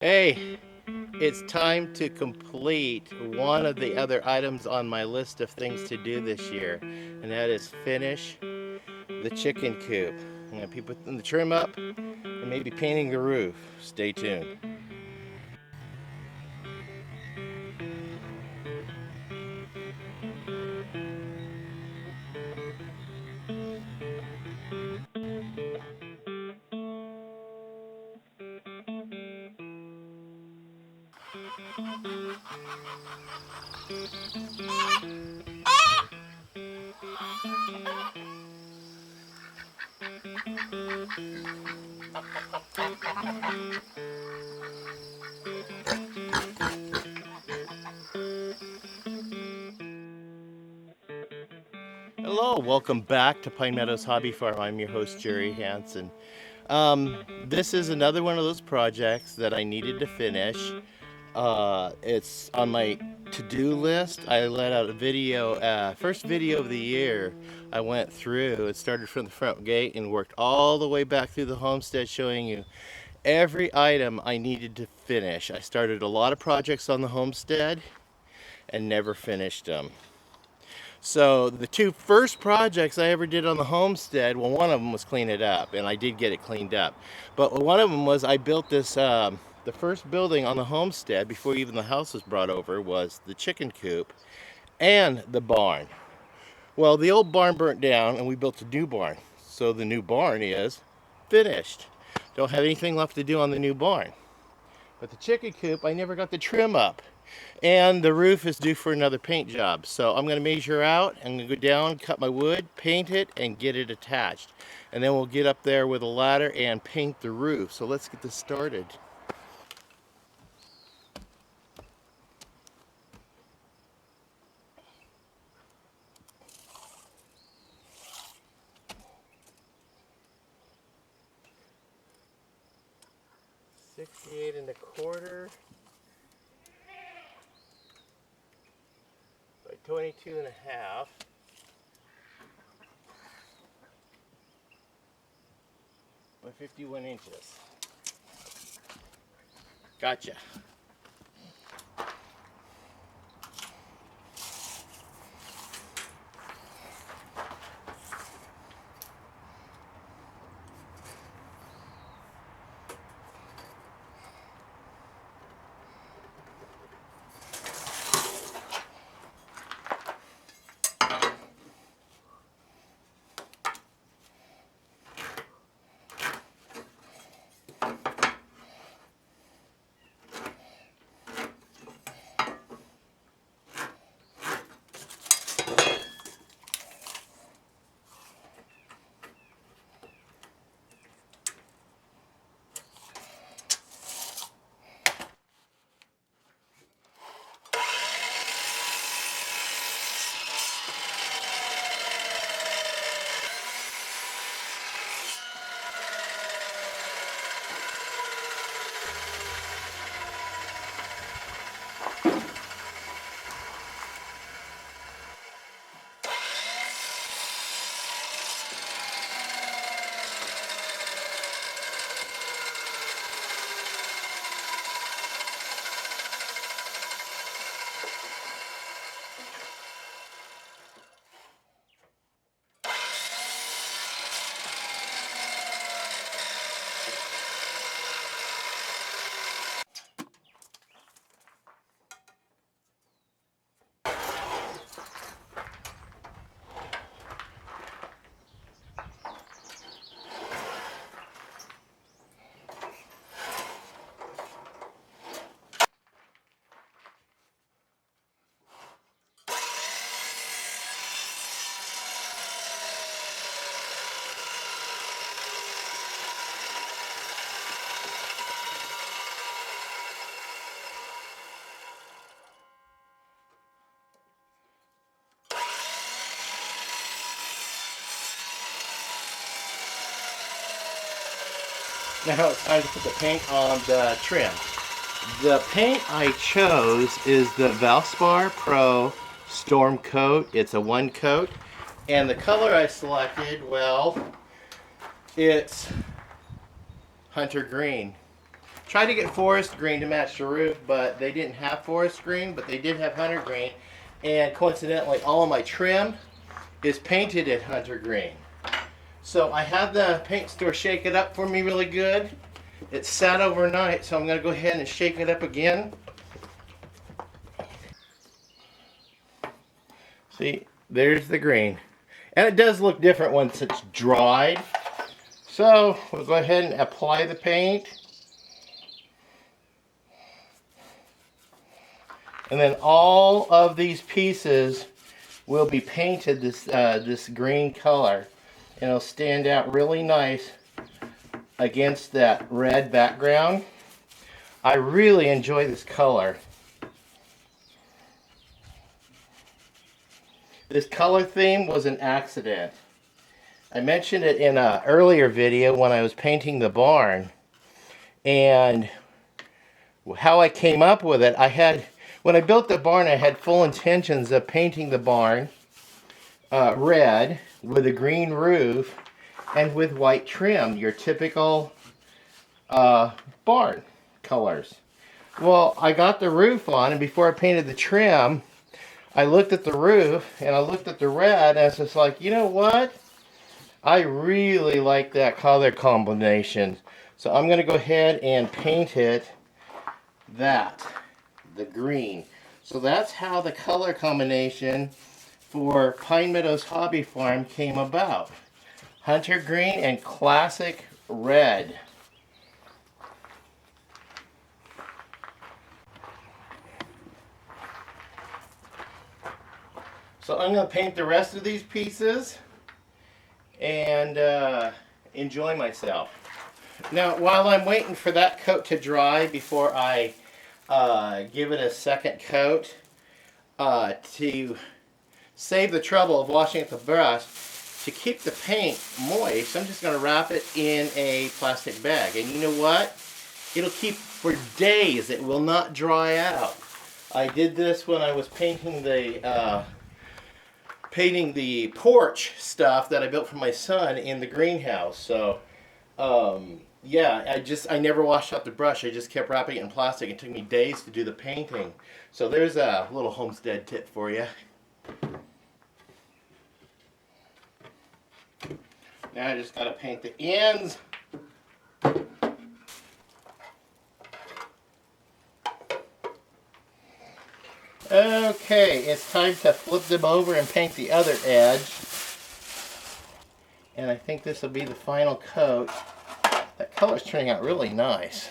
Hey, it's time to complete one of the other items on my list of things to do this year, and that is finish the chicken coop. I'm going to be putting the trim up and maybe painting the roof. Stay tuned. Hello, welcome back to Pine Meadows Hobby Farm. I'm your host, Jerry Hansen. This is another one of those projects that I needed to finish. It's on my to-do list. I let out a video, first video of the year. I went through, it started from the front gate and worked all the way back through the homestead, showing you every item I needed to finish. I started a lot of projects on the homestead and never finished them. So the two first projects I ever did on the homestead, well, one of them was clean it up, and I did get it cleaned up. But one of them was I built this, the first building on the homestead before even the house was brought over was the chicken coop and the barn. Well, the old barn burnt down and we built a new barn. So the new barn is finished. Don't have anything left to do on the new barn. But the chicken coop, I never got the trim up. And the roof is due for another paint job. So I'm going to measure out, I'm going to go down, cut my wood, paint it, and get it attached. And then we'll get up there with a ladder and paint the roof. So let's get this started. $68 1/4 by 22 1/2 by 51 inches. Gotcha. Now it's time to put the paint on the trim. The paint I chose is the Valspar Pro Storm Coat. It's a one coat. And the color I selected, well, it's Hunter Green. tried to get forest green to match the roof, but they didn't have forest green, but they did have hunter green. And coincidentally, all of my trim is painted in hunter green. So I had the paint store shake it up for me really good. It sat overnight, so I'm going to go ahead and shake it up again. See, there's the green. And it does look different once it's dried. So we'll go ahead and apply the paint. And then all of these pieces will be painted this green color. And it'll stand out really nice against that red background. I really enjoy this color. This color theme was an accident. I mentioned it in an earlier video when I was painting the barn. And how I came up with it, when I built the barn, I had full intentions of painting the barn red with a green roof and with white trim, your typical barn colors. Well, I got the roof on, and before I painted the trim, I looked at the roof and I looked at the red, and I was just like, you know what? I really like that color combination. So I'm going to go ahead and paint it the green. So that's how the color combination for Pine Meadows Hobby Farm came about. Hunter green and classic red. So I'm going to paint the rest of these pieces and enjoy myself. Now, while I'm waiting for that coat to dry before I give it a second coat, to save the trouble of washing with the brush, to keep the paint moist, I'm just going to wrap it in a plastic bag. And you know what? It'll keep for days. It will not dry out. I did this when I was painting the porch stuff that I built for my son in the greenhouse. So, yeah, I never washed out the brush. I just kept wrapping it in plastic. It took me days to do the painting. So there's a little homestead tip for you. Now I just got to paint the ends. Okay, it's time to flip them over and paint the other edge. And I think this will be the final coat. That color's turning out really nice.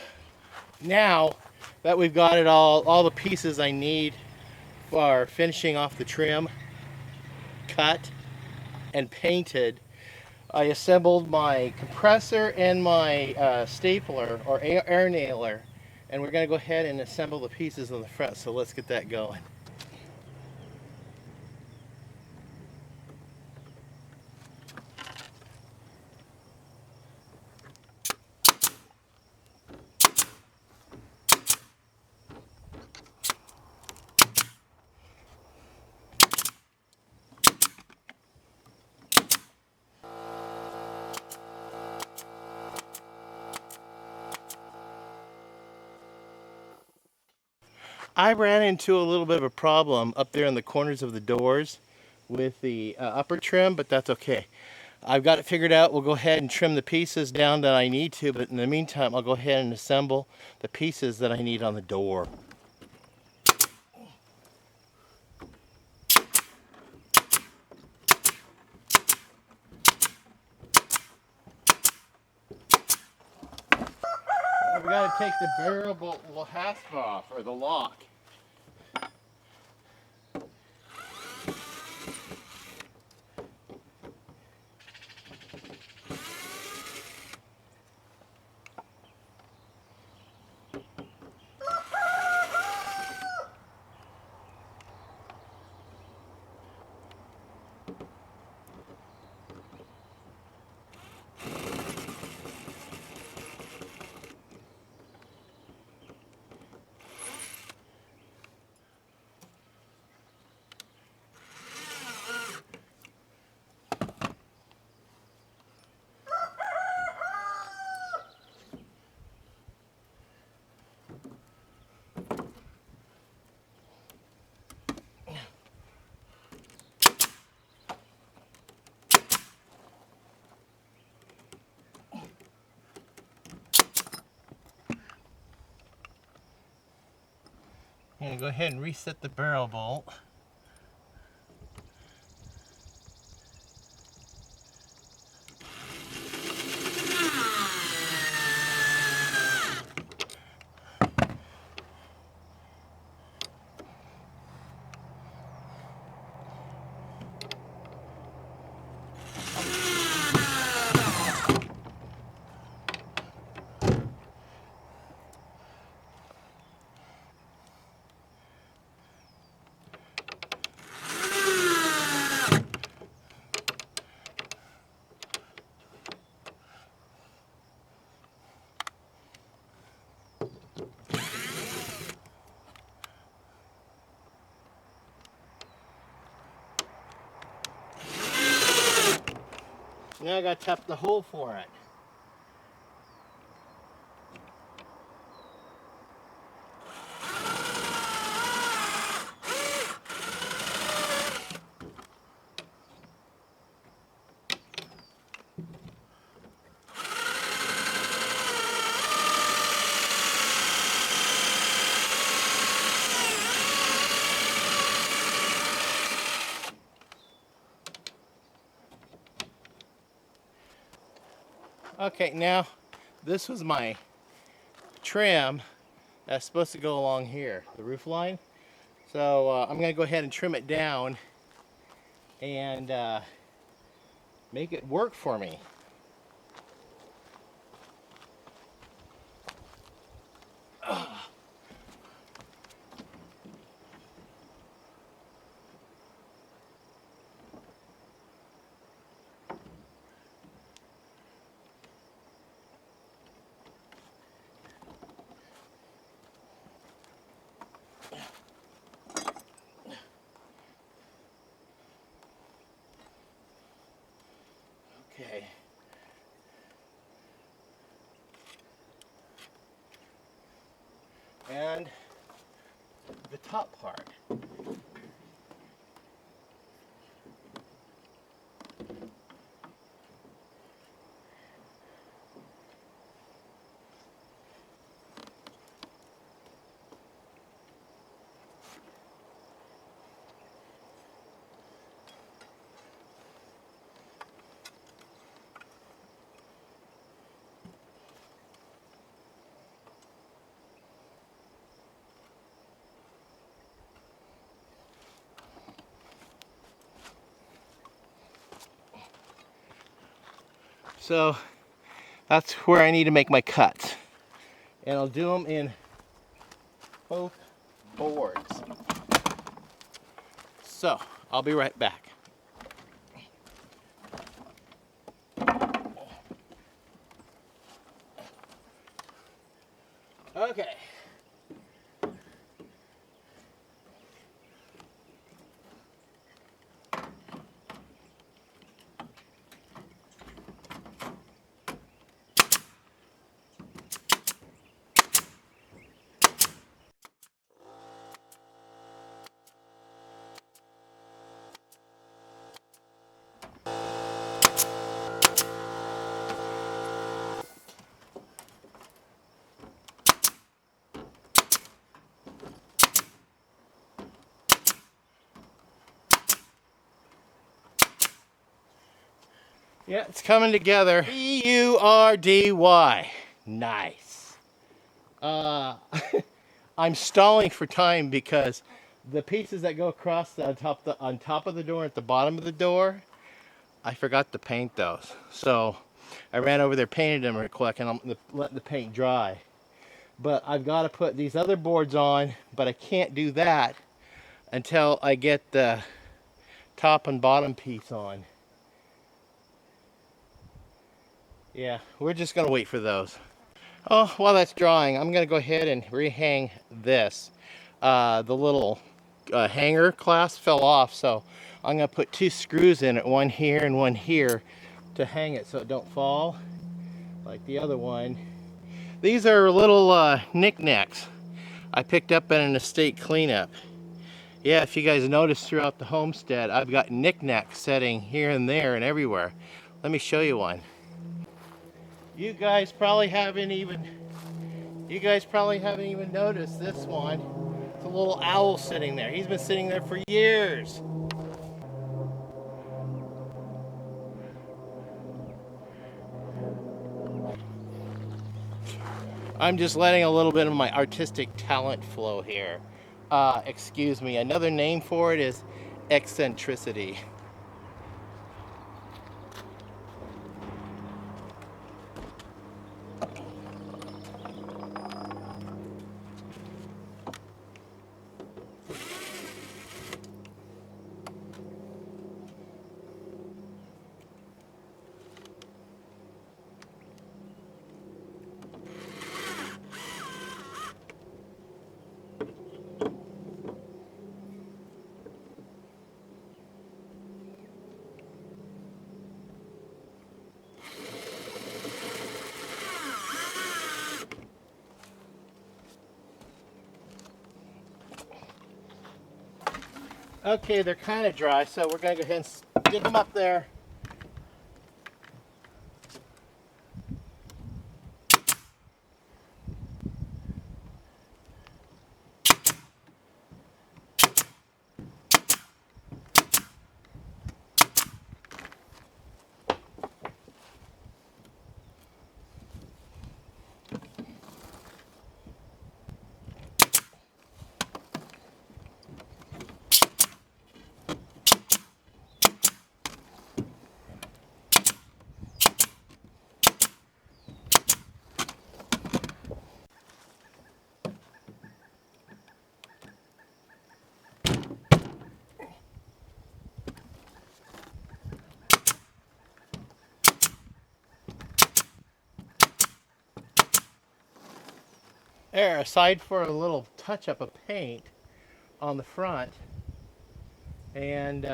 Now that we've got it all the pieces I need for finishing off the trim, cut, and painted, I assembled my compressor and my stapler or air nailer, and we're going to go ahead and assemble the pieces on the front. So let's get that going. I ran into a little bit of a problem up there in the corners of the doors with the upper trim, but that's okay. I've got it figured out. We'll go ahead and trim the pieces down that I need to, but in the meantime, I'll go ahead and assemble the pieces that I need on the door. We got to take the variable hasp off, or the lock. I'm going to go ahead and reset the barrel bolt. Now I got to tap the hole for it. Okay, now this was my trim that's supposed to go along here, the roof line. So I'm going to go ahead and trim it down and make it work for me. Okay. And the top part. So that's where I need to make my cuts. And I'll do them in both boards. So I'll be right back. Okay. Yeah, it's coming together. B-U-R-D-Y. Nice. I'm stalling for time because the pieces that go across the, on top of the door, at the bottom of the door, I forgot to paint those. So I ran over there, painted them real quick, and I'm letting the paint dry. But I've got to put these other boards on, but I can't do that until I get the top and bottom piece on. Yeah, we're just gonna wait for those. Oh, while that's drying, I'm gonna go ahead and rehang this. The little hanger clasp fell off, so I'm gonna put 2 screws in it, one here and one here, to hang it so it don't fall like the other one. These are little knickknacks I picked up at an estate cleanup. Yeah, if you guys notice throughout the homestead, I've got knickknacks setting here and there and everywhere. Let me show you one. You guys probably haven't even noticed this one. It's a little owl sitting there. He's been sitting there for years. I'm just letting a little bit of my artistic talent flow here. Excuse me, another name for it is eccentricity. Okay, they're kind of dry, so we're going to go ahead and stick them up there. There, aside for a little touch-up of paint on the front and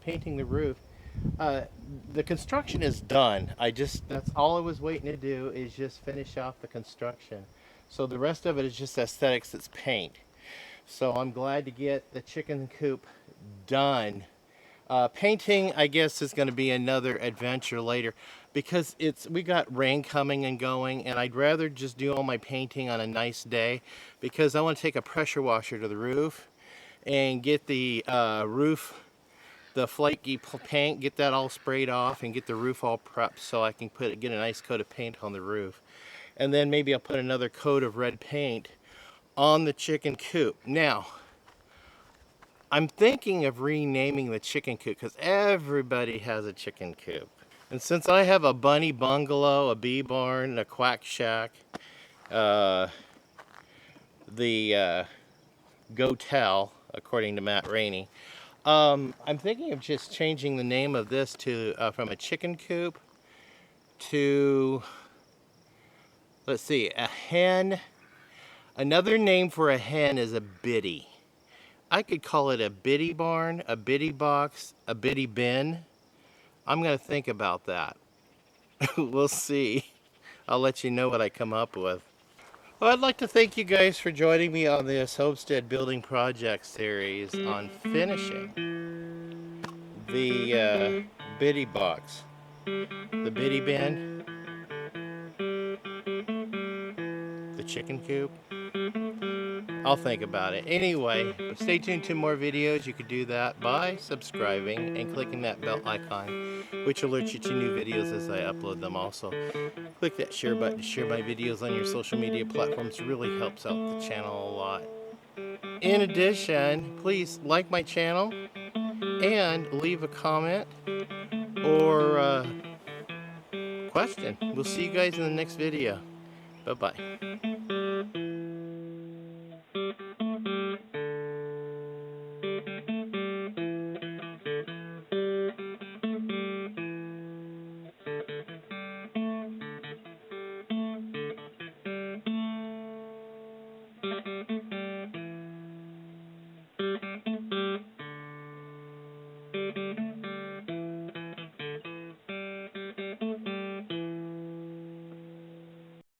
painting the roof, the construction is done. That's all I was waiting to do, is just finish off the construction. So the rest of it is just aesthetics, it's paint. So I'm glad to get the chicken coop done. Painting, I guess, is going to be another adventure later, because we got rain coming and going, and I'd rather just do all my painting on a nice day, because I want to take a pressure washer to the roof and get the roof, the flaky paint, get that all sprayed off and get the roof all prepped so I can get a nice coat of paint on the roof. And then maybe I'll put another coat of red paint on the chicken coop. Now, I'm thinking of renaming the chicken coop, because everybody has a chicken coop. And since I have a bunny bungalow, a bee barn, a quack shack, the go-tell, according to Matt Rainey, I'm thinking of just changing the name of this to from a chicken coop to, let's see, a hen. Another name for a hen is a biddy. I could call it a biddy barn, a biddy box, a biddy bin. I'm going to think about that. We'll see. I'll let you know what I come up with. Well, I'd like to thank you guys for joining me on this homestead building project series on finishing the biddy box, the biddy bin, the chicken coop. I'll think about it. Anyway, stay tuned to more videos. You could do that by subscribing and clicking that bell icon, which alerts you to new videos as I upload them. Also, click that share button to share my videos on your social media platforms. It really helps out the channel a lot. In addition, please like my channel and leave a comment or question. We'll see you guys in the next video. Bye-bye.